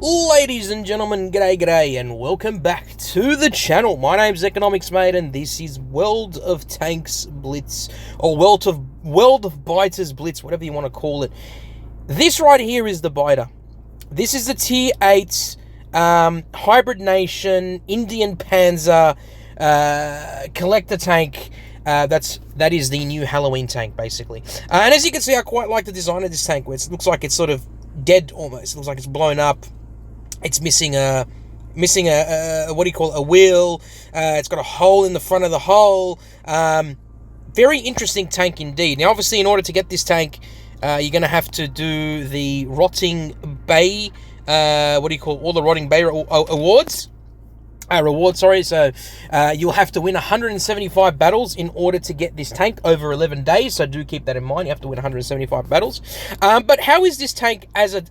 Ladies and gentlemen, g'day, and welcome back to the channel. My name's Economics Mate, and this is World of Tanks Blitz, or World of Biters Blitz, whatever you want to call it. This right here is the biter. This is the Tier 8 Hybrid Nation Indian Panzer collector tank. That is the new Halloween tank, basically. And as you can see, I quite like the design of this tank, where it looks like it's sort of dead almost. It looks like it's blown up. It's missing a what do you call it? A wheel. It's got a hole in the front of the hull. Very interesting tank indeed. Now, obviously, in order to get this tank, you're going to have to do the Rotting Bay. What do you call it? All the Rotting Bay awards? Rewards, sorry. So you'll have to win 175 battles in order to get this tank over 11 days. So do keep that in mind. You have to win 175 battles. But how is this tank as a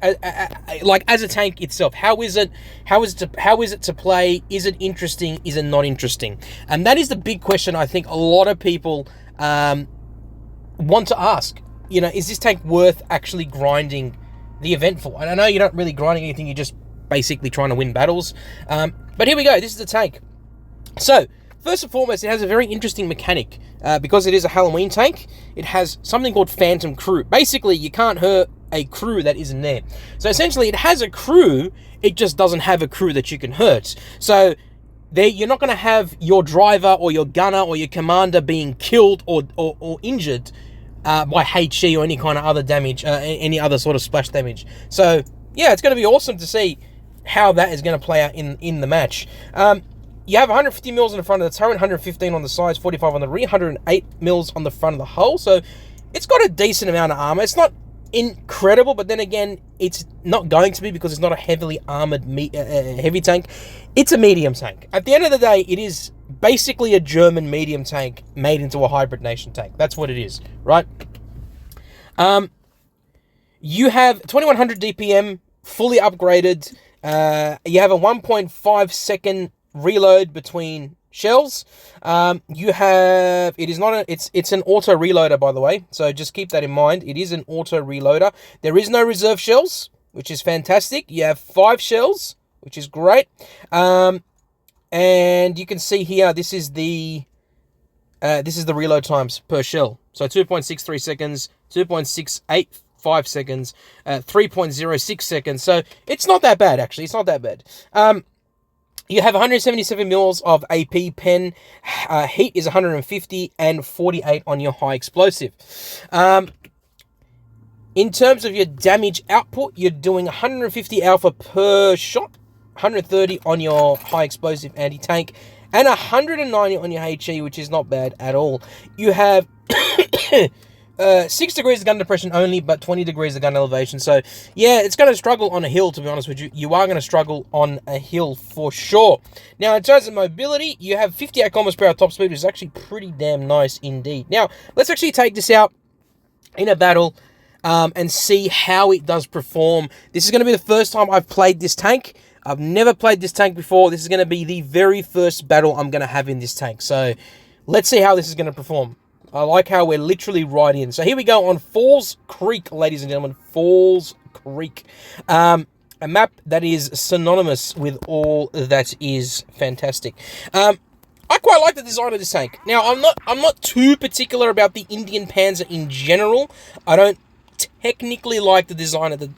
tank itself? How is it to play? Is it interesting? Is it not interesting? And that is the big question I think a lot of people want to ask. You know, is this tank worth actually grinding the event for? And I know you're not really grinding anything. You're just basically trying to win battles. But here we go. This is the tank. So, first and foremost, it has a very interesting mechanic. Because it is a Halloween tank, it has something called Phantom Crew. Basically, you can't hurt a crew that isn't there. So, essentially, it has a crew, it just doesn't have a crew that you can hurt. So, you're not going to have your driver or your gunner or your commander being killed or injured by HE or any kind of other damage, any other sort of splash damage. So, yeah, it's going to be awesome to see how that is going to play out in the match. You have 150 mils in the front of the turret, 115 on the sides, 45 on the rear, 108 mils on the front of the hull. So it's got a decent amount of armor. It's not incredible, but then again, it's not going to be because it's not a heavily armored heavy tank. It's a medium tank. At the end of the day, it is basically a German medium tank made into a hybrid nation tank. That's what it is, right? You have 2100 DPM, fully upgraded. You have a 1.5 second reload between shells. It's an auto reloader, by the way, so just keep that in mind. It is an auto reloader. There is no reserve shells, which is fantastic. You have 5 shells, which is great. And you can see here, this is the reload times per shell. So 2.63 seconds, 2.685 seconds, 3.06 seconds. So it's not that bad, actually. It's not that bad. You have 177 mils of AP pen. Heat is 150 and 48 on your high explosive. In terms of your damage output, you're doing 150 alpha per shot, 130 on your high explosive anti-tank, and 190 on your HE, which is not bad at all. You have 6 degrees of gun depression only, but 20 degrees of gun elevation. So, yeah, it's going to struggle on a hill, to be honest with you. You are going to struggle on a hill for sure. Now, in terms of mobility, you have 58 kilometers per hour top speed, which is actually pretty damn nice indeed. Now, let's actually take this out in a battle and see how it does perform. This is going to be the first time I've played this tank. I've never played this tank before. This is going to be the very first battle I'm going to have in this tank. So, let's see how this is going to perform. I like how we're literally right in. So here we go on Falls Creek, ladies and gentlemen. Falls Creek. A map that is synonymous with all that is fantastic. I quite like the design of this tank. Now, I'm not too particular about the Indian Panzer in general. I don't technically like the design of the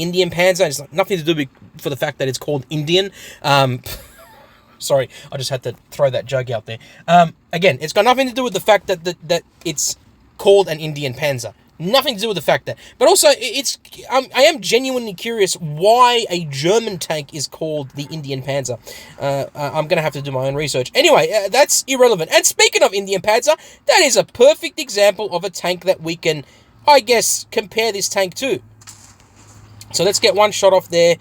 Indian Panzer. It's nothing to do with for the fact that it's called Indian. Sorry, I just had to throw that joke out there. Again, it's got nothing to do with the fact that it's called an Indian Panzer. Nothing to do with the fact that. But also, I am genuinely curious why a German tank is called the Indian Panzer. I'm going to have to do my own research. Anyway, that's irrelevant. And speaking of Indian Panzer, that is a perfect example of a tank that we can, I guess, compare this tank to. So let's get one shot off there.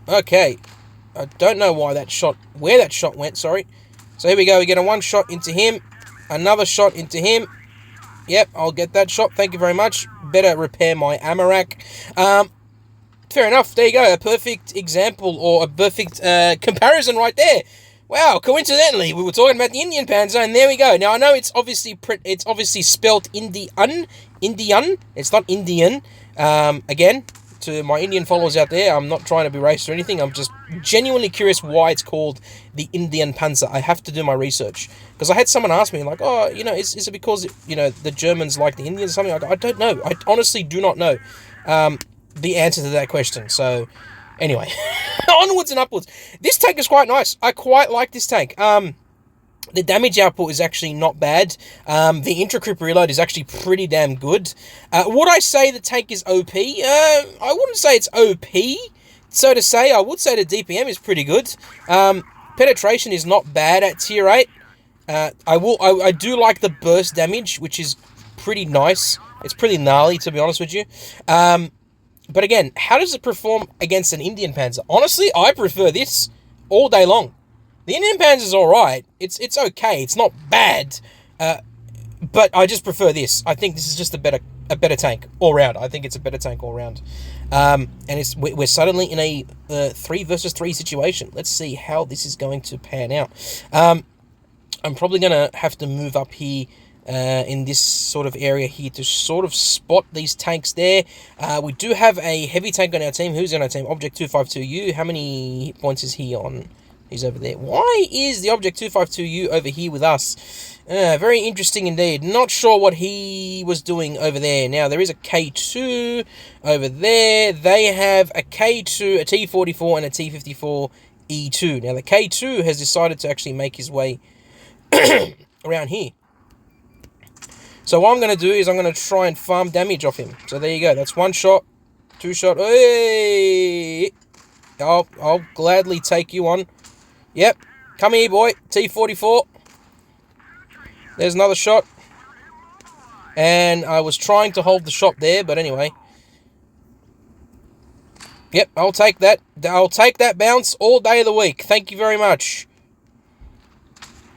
Okay. I don't know where that shot went, sorry. So here we go, we get a one shot into him, another shot into him. Yep, I'll get that shot, thank you very much. Better repair my ammo rack. Fair enough, there you go, a perfect example, or a perfect comparison right there. Wow, coincidentally, we were talking about the Indian Panzer, and there we go. Now, I know it's obviously spelt Indian. It's not Indian. Again, to my Indian followers out there, I'm not trying to be racist or anything. I'm just genuinely curious why it's called the Indian Panzer. I have to do my research. Because I had someone ask me, like, oh, you know, is it because, you know, the Germans like the Indians or something? I don't know. I honestly do not know the answer to that question. So, anyway, onwards and upwards. This tank is quite nice. I quite like this tank. The damage output is actually not bad. The intra-creep reload is actually pretty damn good. Would I say the tank is OP? I wouldn't say it's OP, so to say. I would say the DPM is pretty good. Penetration is not bad at tier 8. I do like the burst damage, which is pretty nice. It's pretty gnarly, to be honest with you. But again, how does it perform against an Indian Panzer? Honestly, I prefer this all day long. The Indian Panzer is alright. It's okay. It's not bad. But I just prefer this. I think this is just a better tank all round. I think it's a better tank all round. And we're suddenly in a 3 versus 3 situation. Let's see how this is going to pan out. I'm probably going to have to move up here in this sort of area here to sort of spot these tanks there. We do have a heavy tank on our team. Who's on our team? Object 252U. How many hit points is he on? He's over there. Why is the Object 252U over here with us? Very interesting indeed. Not sure what he was doing over there. Now, there is a K2 over there. They have a K2, a T44, and a T54E2. Now, the K2 has decided to actually make his way around here. So what I'm going to do is I'm going to try and farm damage off him. So there you go. That's 1 shot, 2 shot. Hey! I'll gladly take you on. Yep. Come here, boy. T44. There's another shot. And I was trying to hold the shot there, but anyway. Yep, I'll take that. I'll take that bounce all day of the week. Thank you very much.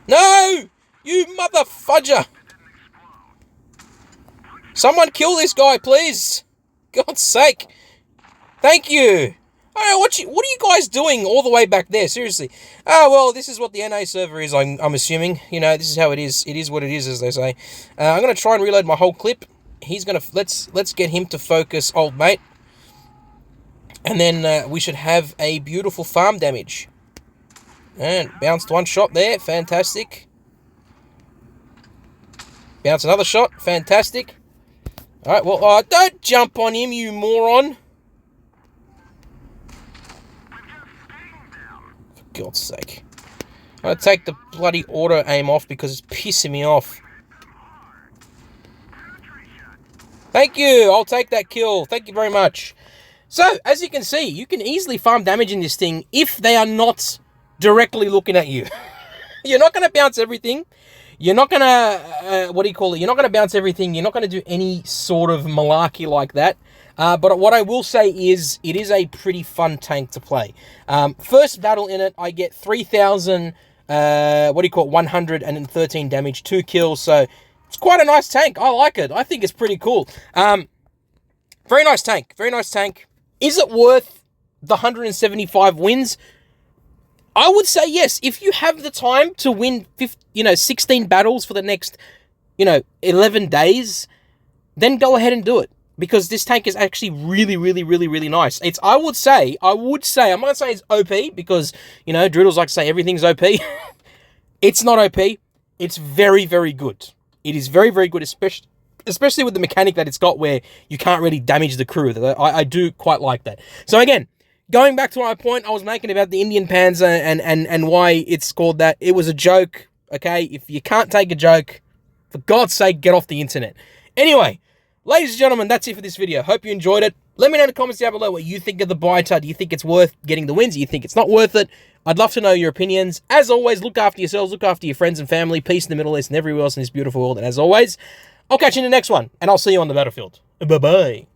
No! You mother fudger! Someone kill this guy, please. God's sake. Thank you. I don't know, what are you guys doing all the way back there? Seriously. Oh, well, this is what the NA server is, I'm assuming. You know, this is how it is. It is what it is, as they say. I'm going to try and reload my whole clip. He's going to... Let's get him to focus, old mate. And then we should have a beautiful farm damage. And bounced 1 shot there. Fantastic. Bounce another shot. Fantastic. All right, well, don't jump on him, you moron. For God's sake. I'm going to take the bloody auto aim off because it's pissing me off. Thank you. I'll take that kill. Thank you very much. So, as you can see, you can easily farm damage in this thing if they are not directly looking at you. You're not going to bounce everything. You're not going to, You're not going to bounce everything. You're not going to do any sort of malarkey like that. But what I will say is, it is a pretty fun tank to play. First battle in it, I get 3,000, 113 damage, 2 kills. So, it's quite a nice tank. I like it. I think it's pretty cool. Very nice tank. Very nice tank. Is it worth the 175 wins? I would say yes. If you have the time to win 16 battles for the next 11 days, then go ahead and do it. Because this tank is actually really, really, really, really nice. I would say, I'm not going to say it's OP, because, Droodles like to say everything's OP. It's not OP. It's very, very good. It is very, very good, especially with the mechanic that it's got where you can't really damage the crew. I do quite like that. So again, going back to my point I was making about the Indian Panzer and why it's called that, it was a joke, okay? If you can't take a joke, for God's sake, get off the internet. Anyway, ladies and gentlemen, that's it for this video. Hope you enjoyed it. Let me know in the comments down below what you think of the Biter. Do you think it's worth getting the wins? Do you think it's not worth it? I'd love to know your opinions. As always, look after yourselves, look after your friends and family. Peace in the Middle East and everywhere else in this beautiful world. And as always, I'll catch you in the next one, and I'll see you on the battlefield. Bye-bye.